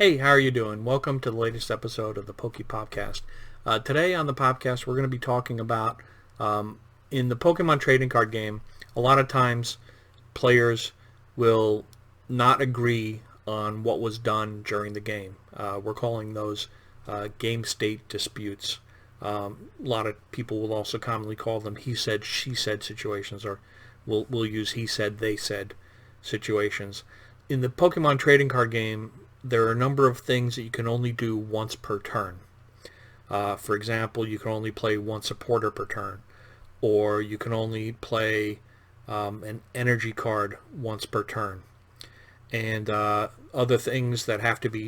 Hey, how are you doing? Welcome to the latest episode of the PokePopCast. Today on the podcast, we're going to be talking about in the Pokemon trading card game, a lot of times players will not agree on what was done during the game. We're calling those game state disputes. A lot of people will also commonly call them he said, she said situations, or we'll use he said, they said situations. In the Pokemon trading card game, there are a number of things that you can only do once per turn. For example, you can only play one supporter per turn, or you can only play an energy card once per turn. And other things that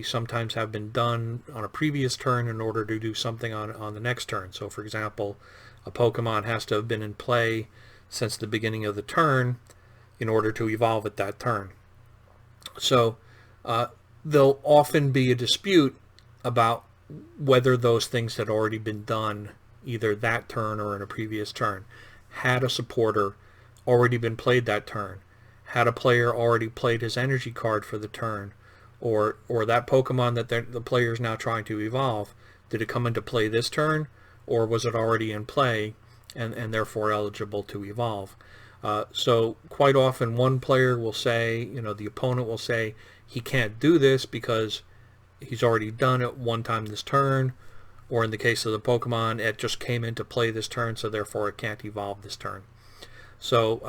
sometimes have been done on a previous turn in order to do something on the next turn. So for example, a Pokemon has to have been in play since the beginning of the turn in order to evolve at that turn. So there'll often be a dispute about whether those things had already been done either that turn or in a previous turn. Had a supporter already been played that turn? Had a player already played his energy card for the turn? Or that Pokemon that the player is now trying to evolve, did it come into play this turn? Or was it already in play and therefore eligible to evolve? So quite often one player will say, the opponent will say, he can't do this because he's already done it one time this turn, or in the case of the Pokemon, it just came into play this turn, so therefore it can't evolve this turn. So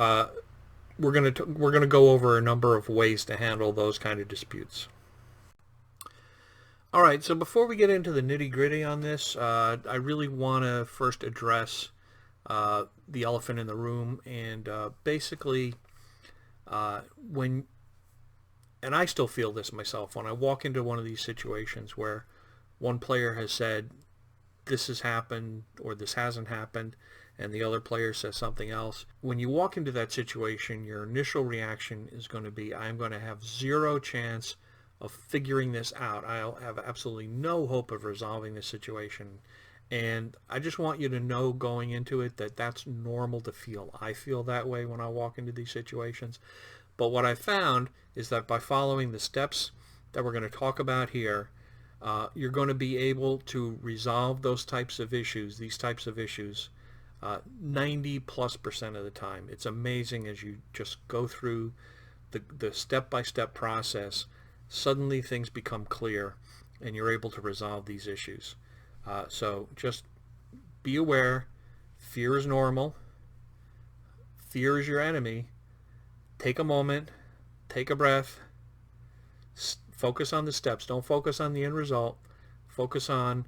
we're gonna go over a number of ways to handle those kind of disputes. All right, so before we get into the nitty-gritty on this, I really want to first address the elephant in the room, and basically and I still feel this myself, when I walk into one of these situations where one player has said this has happened or this hasn't happened, and the other player says something else. When you walk into that situation, your initial reaction is going to be, I'm going to have zero chance of figuring this out. I'll have absolutely no hope of resolving this situation. And I just want you to know going into it that that's normal to feel. I feel that way when I walk into these situations. But what I found is that by following the steps that we're going to talk about here, you're going to be able to resolve these types of issues, 90+% of the time. It's amazing as you just go through the step-by-step process, suddenly things become clear and you're able to resolve these issues. So just be aware, fear is normal, fear is your enemy. Take a moment, take a breath, focus on the steps. Don't focus on the end result. Focus on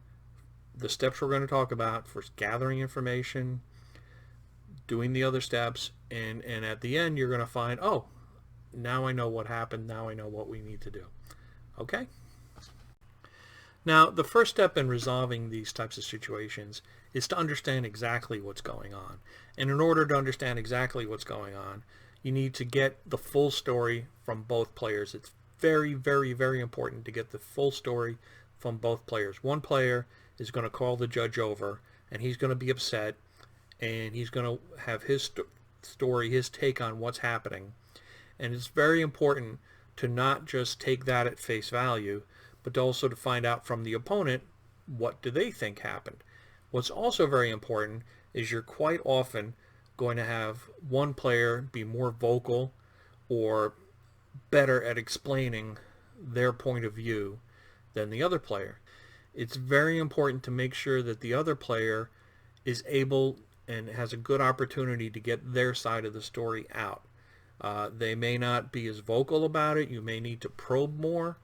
the steps we're going to talk about, first gathering information, doing the other steps, and at the end you're going to find, oh, now I know what happened, now I know what we need to do. Okay? Now, the first step in resolving these types of situations is to understand exactly what's going on. And in order to understand exactly what's going on, you need to get the full story from both players. It's very, very, very important to get the full story from both players. One player is going to call the judge over, and he's going to be upset, and he's going to have his story, his take on what's happening. And it's very important to not just take that at face value, but also to find out from the opponent, what do they think happened. What's also very important is you're quite often going to have one player be more vocal or better at explaining their point of view than the other player. It's very important to make sure that the other player is able and has a good opportunity to get their side of the story out. They may not be as vocal about it. You may need to probe more,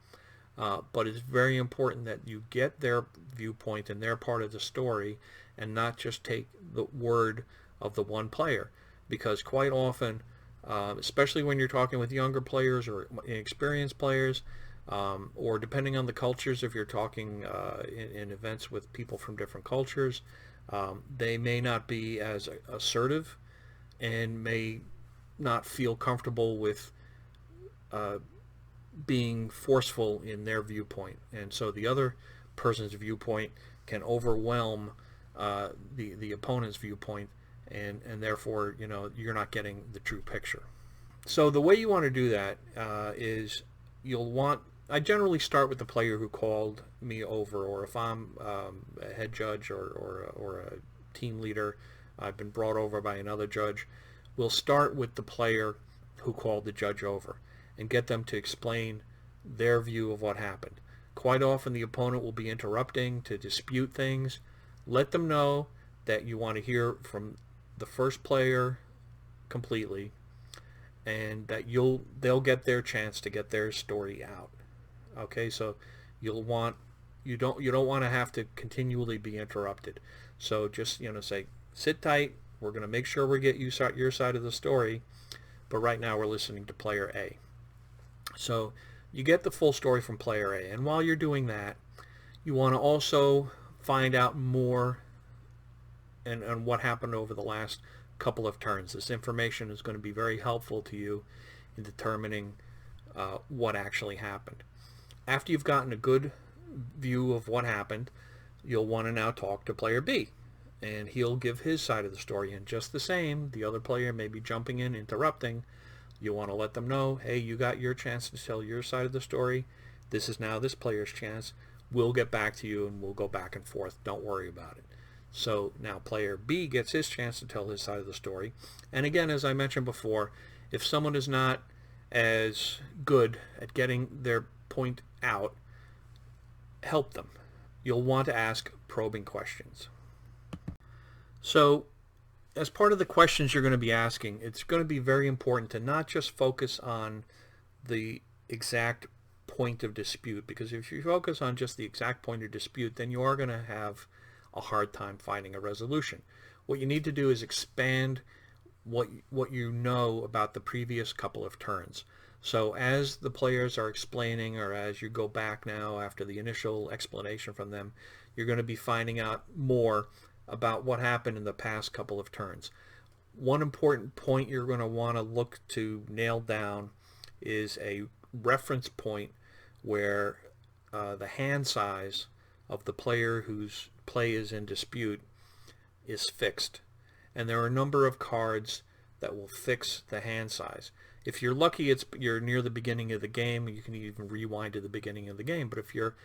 but it's very important that you get their viewpoint and their part of the story and not just take the word of the one player, because quite often, especially when you're talking with younger players or inexperienced players, or depending on the cultures, if you're talking in events with people from different cultures, they may not be as assertive and may not feel comfortable with being forceful in their viewpoint, and so the other person's viewpoint can overwhelm the opponent's viewpoint, and therefore you're not getting the true picture. So the way you want to do that is you'll want I generally start with the player who called me over, or if I'm a head judge or a team leader, I've been brought over by another judge. We'll start with the player who called the judge over and get them to explain their view of what happened. Quite often the opponent will be interrupting to dispute things. Let them know that you want to hear from the first player completely, and that they'll get their chance to get their story out. Okay, so you don't want to have to continually be interrupted. So just say, sit tight. We're going to make sure we get your side of the story, but right now we're listening to player A. So you get the full story from player A, and while you're doing that, you want to also find out more and what happened over the last couple of turns. This information is going to be very helpful to you in determining what actually happened. After you've gotten a good view of what happened, you'll want to now talk to player B, and he'll give his side of the story. And just the same, the other player may be jumping in, interrupting. You want to let them know, hey, you got your chance to tell your side of the story. This is now this player's chance. We'll get back to you and we'll go back and forth. Don't worry about it. So now player B gets his chance to tell his side of the story. And again, as I mentioned before, if someone is not as good at getting their point out, help them. You'll want to ask probing questions. So as part of the questions you're going to be asking, it's going to be very important to not just focus on the exact point of dispute, because if you focus on just the exact point of dispute, then you are going to have a hard time finding a resolution. What you need to do is expand what you know about the previous couple of turns. So as the players are explaining, or as you go back now after the initial explanation from them, you're going to be finding out more about what happened in the past couple of turns. One important point you're going to want to look to nail down is a reference point where the hand size of the player whose play is in dispute is fixed. And there are a number of cards that will fix the hand size. If you're lucky, you're near the beginning of the game, you can even rewind to the beginning of the game. But if you're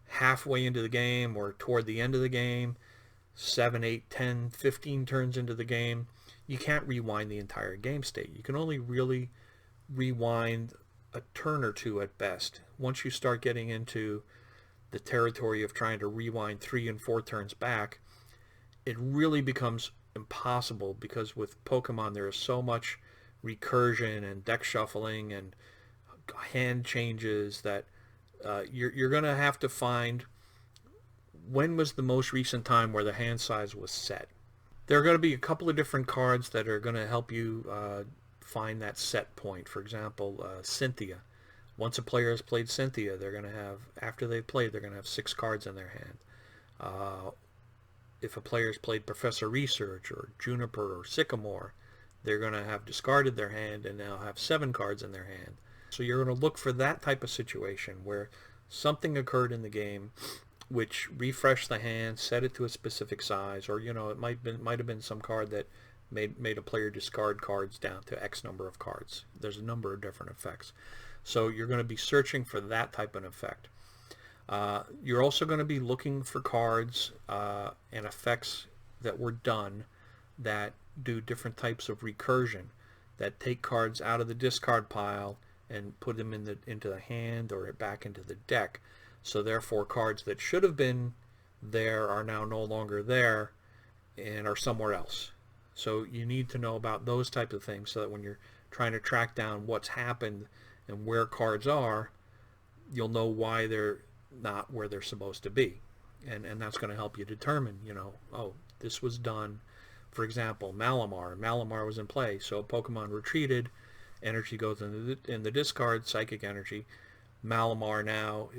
halfway into the game or toward the end of the game, 7, 8, 10, 15 turns into the game, you can't rewind the entire game state. You can only really rewind a turn or two at best. Once you start getting into the territory of trying to rewind 3 and 4 turns back, it really becomes impossible, because with Pokemon there is so much recursion and deck shuffling and hand changes that you're going to have to find when was the most recent time where the hand size was set. There are going to be a couple of different cards that are going to help you find that set point. For example, Cynthia. Once a player has played Cynthia, they're going to have, after they've played, they're going to have 6 cards in their hand. If a player's played Professor Research or Juniper or Sycamore, they're going to have discarded their hand and now have 7 cards in their hand. So you're going to look for that type of situation where something occurred in the game which refreshed the hand, set it to a specific size, or it might have been some card that made a player discard cards down to X number of cards. There's a number of different effects. So you're going to be searching for that type of effect. You're also going to be looking for cards and effects that were done that do different types of recursion, that take cards out of the discard pile and put them into the hand or back into the deck. So therefore cards that should have been there are now no longer there and are somewhere else. So you need to know about those types of things so that when you're trying to track down what's happened and where cards are, you'll know why they're not where they're supposed to be. And that's going to help you determine, oh, this was done. For example, Malamar. Malamar was in play, so Pokemon retreated, energy goes in the discard, psychic energy. Malamar now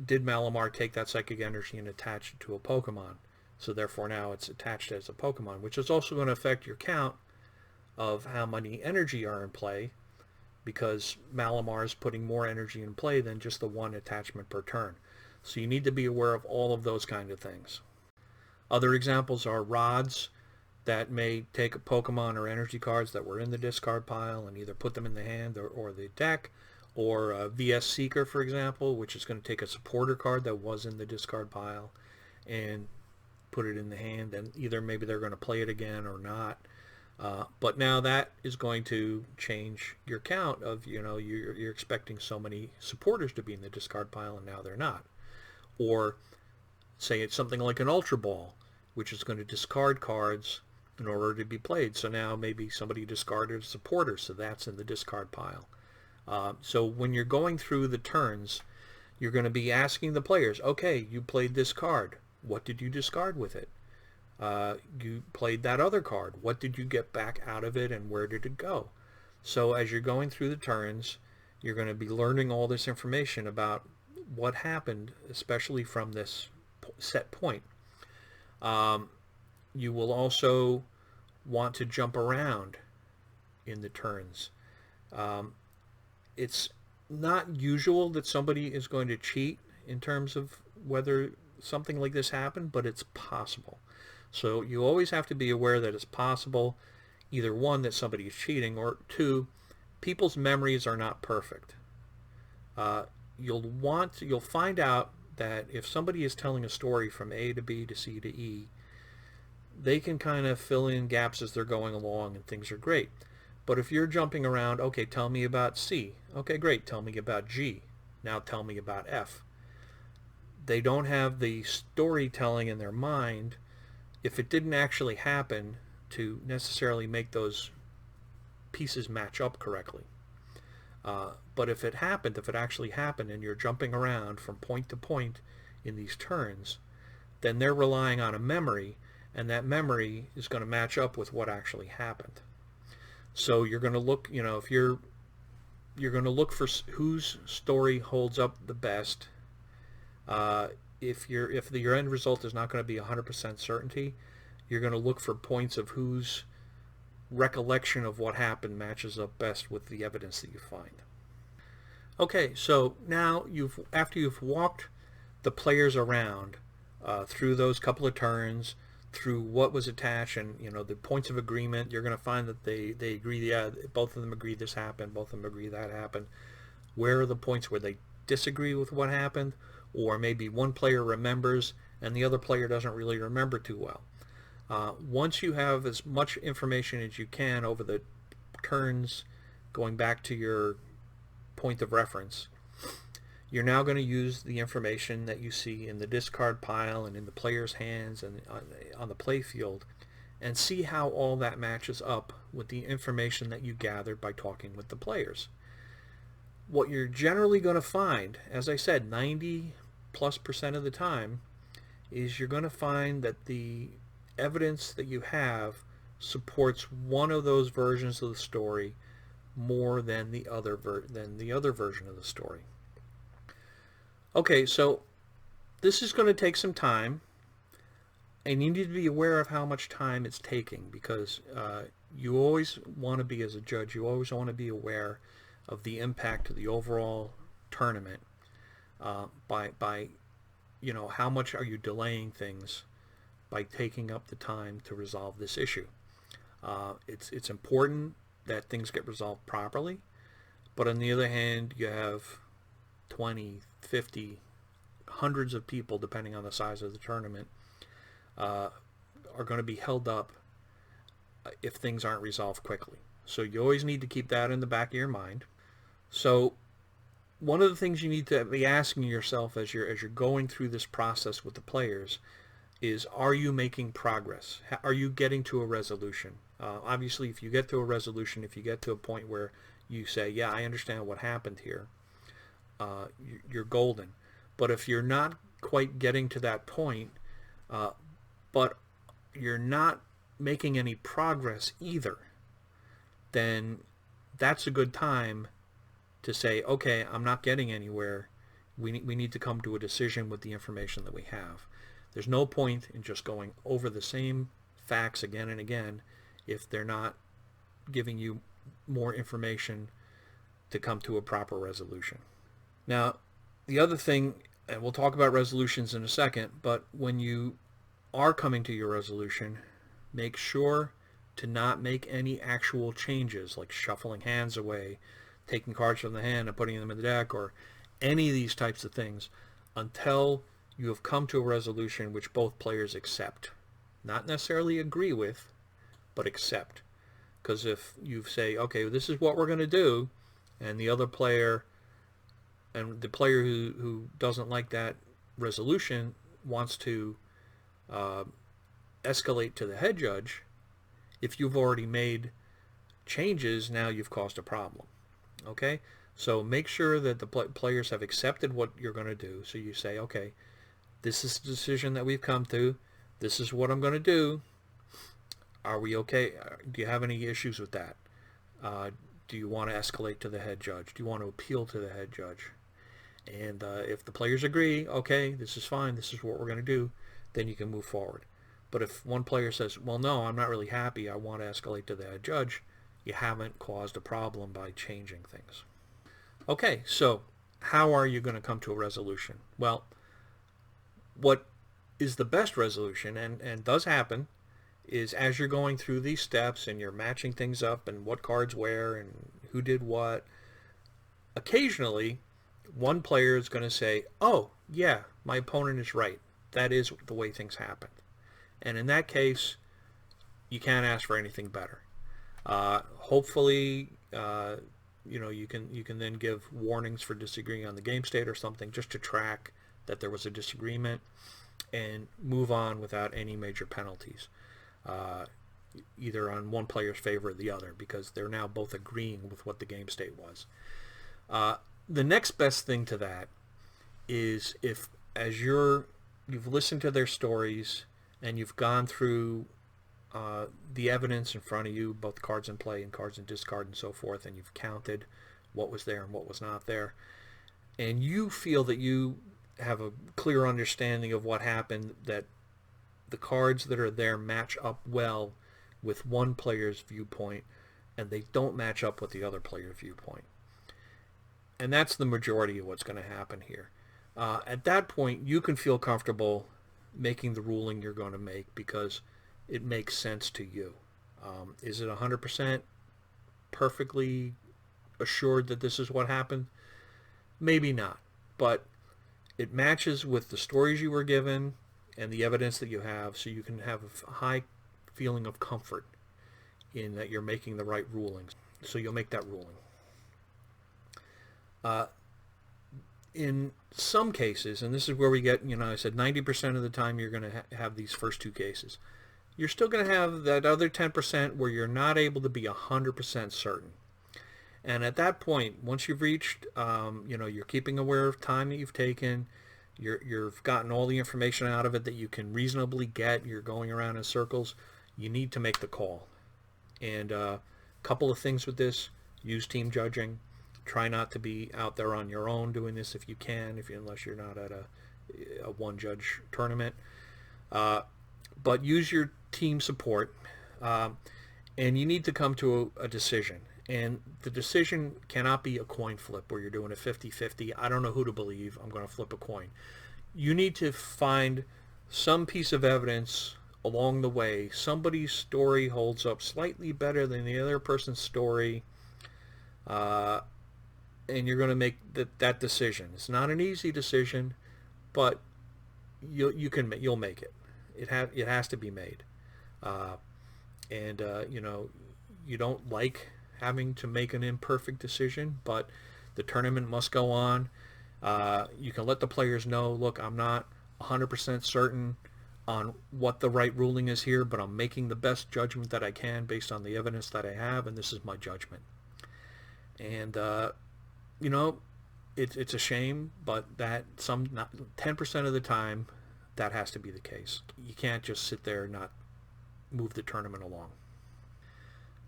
did Malamar take that psychic energy and attach it to a Pokemon? So therefore now it's attached as a Pokemon, which is also going to affect your count of how many energy are in play, because Malamar is putting more energy in play than just the one attachment per turn. So you need to be aware of all of those kind of things. Other examples are rods that may take Pokemon or energy cards that were in the discard pile and either put them in the hand or the deck, or VS Seeker, for example, which is going to take a supporter card that was in the discard pile and put it in the hand, and either maybe they're going to play it again or not. But now that is going to change your count of, you're expecting so many supporters to be in the discard pile, and now they're not. Or say it's something like an Ultra Ball, which is going to discard cards in order to be played. So now maybe somebody discarded a supporter, so that's in the discard pile. So when you're going through the turns, you're going to be asking the players, okay, you played this card. What did you discard with it? You played that other card. What did you get back out of it, and where did it go? So as you're going through the turns, you're going to be learning all this information about what happened, especially from this set point. You will also want to jump around in the turns. It's not usual that somebody is going to cheat in terms of whether something like this happened, but it's possible. So you always have to be aware that it's possible, either one, that somebody is cheating, or two, people's memories are not perfect. You'll find out that if somebody is telling a story from A to B to C to E, they can kind of fill in gaps as they're going along and things are great. But if you're jumping around, okay, tell me about C. Okay, great. Tell me about G. Now tell me about F. They don't have the storytelling in their mind, if it didn't actually happen, to necessarily make those pieces match up correctly. But if it actually happened, and you're jumping around from point to point in these turns, then they're relying on a memory, and that memory is going to match up with what actually happened. So you're going to look, if you're going to look for whose story holds up the best. If your end result is not going to be 100% certainty, you're going to look for points of whose recollection of what happened matches up best with the evidence that you find. Okay, so now after you've walked the players around through those couple of turns, through what was attached, and the points of agreement, you're going to find that they agree. Yeah, both of them agree this happened. Both of them agree that happened. Where are the points where they disagree with what happened, or maybe one player remembers and the other player doesn't really remember too well? Once you have as much information as you can over the turns, going back to your point of reference, you're now going to use the information that you see in the discard pile and in the player's hands and on the play field, and see how all that matches up with the information that you gathered by talking with the players. What you're generally going to find, as I said, 90+% of the time, is you're going to find that the evidence that you have supports one of those versions of the story more than the other version of the story. Okay, so this is going to take some time, and you need to be aware of how much time it's taking, because you always want to be, as a judge, you always want to be aware of the impact of the overall tournament by how much are you delaying things by taking up the time to resolve this issue. It's important that things get resolved properly, but on the other hand, you have 20, 50, hundreds of people, depending on the size of the tournament, are going to be held up if things aren't resolved quickly. So you always need to keep that in the back of your mind. So one of the things you need to be asking yourself as you're going through this process with the players is, are you making progress? Are you getting to a resolution? Obviously, if you get to a resolution, if you get to a point where you say, yeah, I understand what happened here, you're golden. But if you're not quite getting to that point, but you're not making any progress either, then that's a good time to say, okay, I'm not getting anywhere. We need to come to a decision with the information that we have. There's no point in just going over the same facts again and again if they're not giving you more information to come to a proper resolution. Now, the other thing, and we'll talk about resolutions in a second, but when you are coming to your resolution, make sure to not make any actual changes, like shuffling hands away, taking cards from the hand and putting them in the deck, or any of these types of things, until you have come to a resolution which both players accept. Not necessarily agree with, but accept. Because if you say, okay, this is what we're going to do, and the other player, and the player who doesn't like that resolution wants to escalate to the head judge, if you've already made changes, now you've caused a problem. Okay? So make sure that the players have accepted what you're going to do. So you say, okay, this is the decision that we've come to. This is what I'm going to do. Are we okay? Do you have any issues with that? Do you want to escalate to the head judge? Do you want to appeal to the head judge? And if the players agree, okay, this is fine, this is what we're going to do, then you can move forward. But if one player says, well, no, I'm not really happy, I want to escalate to the head judge, you haven't caused a problem by changing things. Okay, so how are you going to come to a resolution? Well, what is the best resolution, and does happen, is as you're going through these steps and you're matching things up and what cards where and who did what, occasionally one player is going to say, oh, yeah, my opponent is right. That is the way things happened. And in that case, you can't ask for anything better. Hopefully, you can then give warnings for disagreeing on the game state or something, just to track that there was a disagreement and move on without any major penalties, either on one player's favor or the other, because they're now both agreeing with what the game state was. The next best thing to that is if, as you've listened to their stories and you've gone through the evidence in front of you, both cards in play and cards in discard and so forth, and you've counted what was there and what was not there, and you feel that you have a clear understanding of what happened, that the cards that are there match up well with one player's viewpoint and they don't match up with the other player's viewpoint. And that's the majority of what's going to happen here. At that point, you can feel comfortable making the ruling you're going to make because it makes sense to you. Is it 100% perfectly assured that this is what happened? Maybe not. But it matches with the stories you were given and the evidence that you have, so you can have a high feeling of comfort in that you're making the right rulings. So you'll make that ruling. In some cases, and this is where we get, I said 90% of the time you're going to have these first two cases. You're still going to have that other 10% where you're not able to be 100% certain. And at that point, once you've reached, you're keeping aware of time that you've taken, you've gotten all the information out of it that you can reasonably get, you're going around in circles, you need to make the call. And a couple of things with this: use team judging. Try not to be out there on your own doing this if you can, unless you're not at a one-judge tournament. But use your team support, and you need to come to a decision. And the decision cannot be a coin flip where you're doing a 50-50. I don't know who to believe. I'm going to flip a coin. You need to find some piece of evidence along the way. Somebody's story holds up slightly better than the other person's story. And you're going to make that decision. It's not an easy decision, but you'll make it. It has to be made. You don't like having to make an imperfect decision, but the tournament must go on. You can let the players know, look, I'm not 100% certain on what the right ruling is here, but I'm making the best judgment that I can based on the evidence that I have, and this is my judgment. And it's a shame, but that 10% of the time, that has to be the case. You can't just sit there and not move the tournament along.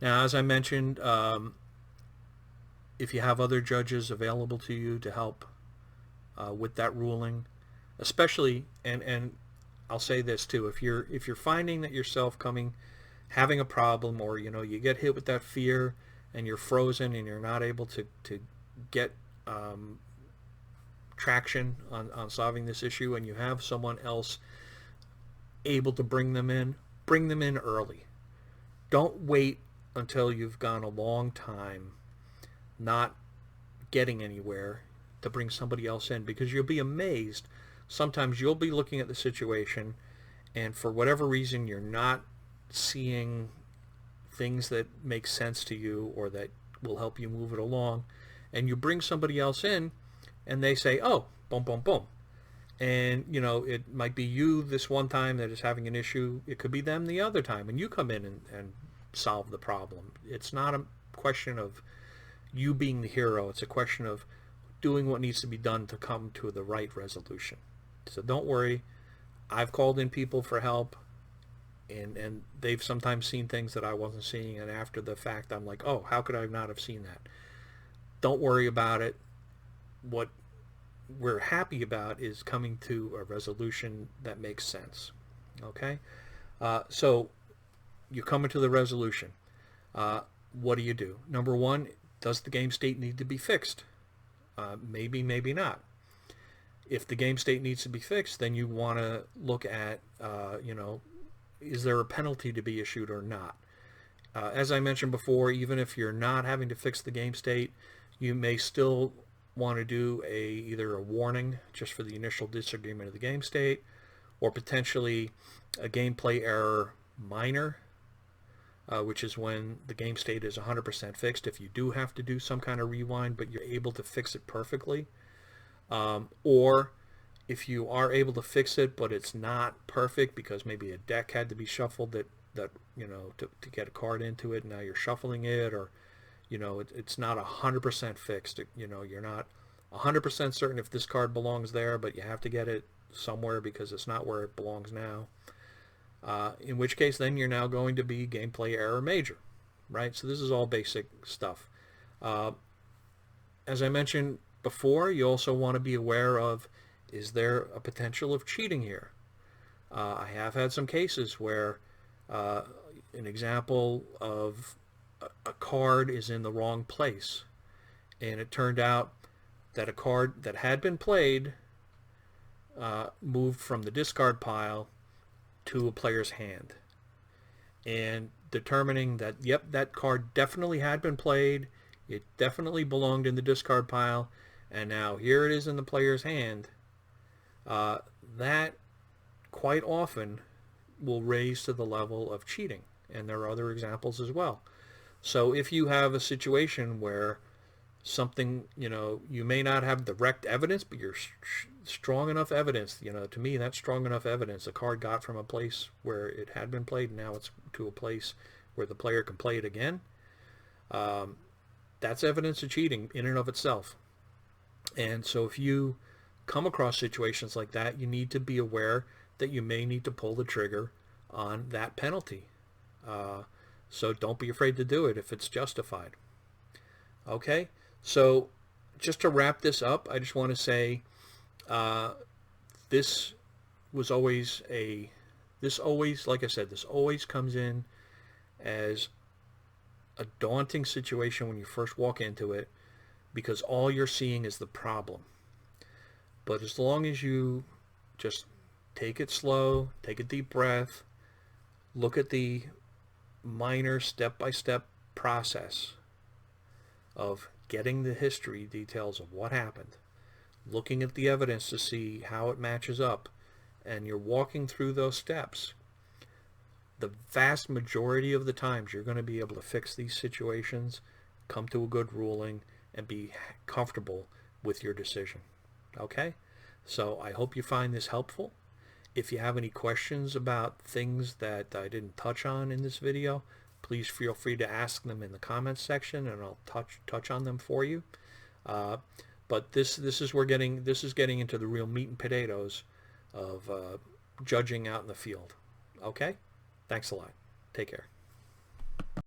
Now, as I mentioned, if you have other judges available to you to help with that ruling, especially, and I'll say this too, if you're finding that yourself having a problem, or you get hit with that fear and you're frozen and you're not able to get traction on solving this issue, and you have someone else able to bring them in early. Don't wait until you've gone a long time not getting anywhere to bring somebody else in, because you'll be amazed. Sometimes you'll be looking at the situation and for whatever reason you're not seeing things that make sense to you or that will help you move it along, and you bring somebody else in and they say, oh, boom, boom, boom. And, you know, it might be you this one time that is having an issue. It could be them the other time, and you come in and solve the problem. It's not a question of you being the hero. It's a question of doing what needs to be done to come to the right resolution. So don't worry. I've called in people for help, and they've sometimes seen things that I wasn't seeing, and after the fact I'm like, oh, how could I not have seen that? Don't worry about it. What we're happy about is coming to a resolution that makes sense. Okay? So you're coming to the resolution. What do? Number one, does the game state need to be fixed? Maybe, maybe not. If the game state needs to be fixed, then you want to look at, you know, is there a penalty to be issued or not? As I mentioned before, even if you're not having to fix the game state, you may still want to do either a warning just for the initial disagreement of the game state, or potentially a gameplay error minor, which is when the game state is 100% fixed. If you do have to do some kind of rewind, but you're able to fix it perfectly, or if you are able to fix it but it's not perfect because maybe a deck had to be shuffled that you know, to get a card into it, and now you're shuffling it, or you know, it's not 100% fixed. You know, you're not 100% certain if this card belongs there, but you have to get it somewhere because it's not where it belongs now. In which case, then you're now going to be gameplay error major, right? So this is all basic stuff. As I mentioned before, you also want to be aware of, is there a potential of cheating here? I have had some cases where an example of a card is in the wrong place, and it turned out that a card that had been played moved from the discard pile to a player's hand, and determining that, yep, that card definitely had been played, it definitely belonged in the discard pile, and now here it is in the player's hand, that quite often will raise to the level of cheating, and there are other examples as well. So if you have a situation where something, you know, you may not have direct evidence, but you're strong enough evidence, you know, to me that's strong enough evidence. The card got from a place where it had been played, and now it's to a place where the player can play it again. That's evidence of cheating in and of itself. And so if you come across situations like that, you need to be aware that you may need to pull the trigger on that penalty. So don't be afraid to do it if it's justified. Okay, so just to wrap this up, I just want to say this always, like I said, this always comes in as a daunting situation when you first walk into it, because all you're seeing is the problem. But as long as you just take it slow, take a deep breath, look at the minor step-by-step process of getting the history details of what happened, looking at the evidence to see how it matches up, and you're walking through those steps, the vast majority of the times you're going to be able to fix these situations, come to a good ruling, and be comfortable with your decision. Okay? So I hope you find this helpful. If you have any questions about things that I didn't touch on in this video, please feel free to ask them in the comments section, and I'll touch on them for you. But this is getting into the real meat and potatoes of judging out in the field. Okay? Thanks a lot. Take care.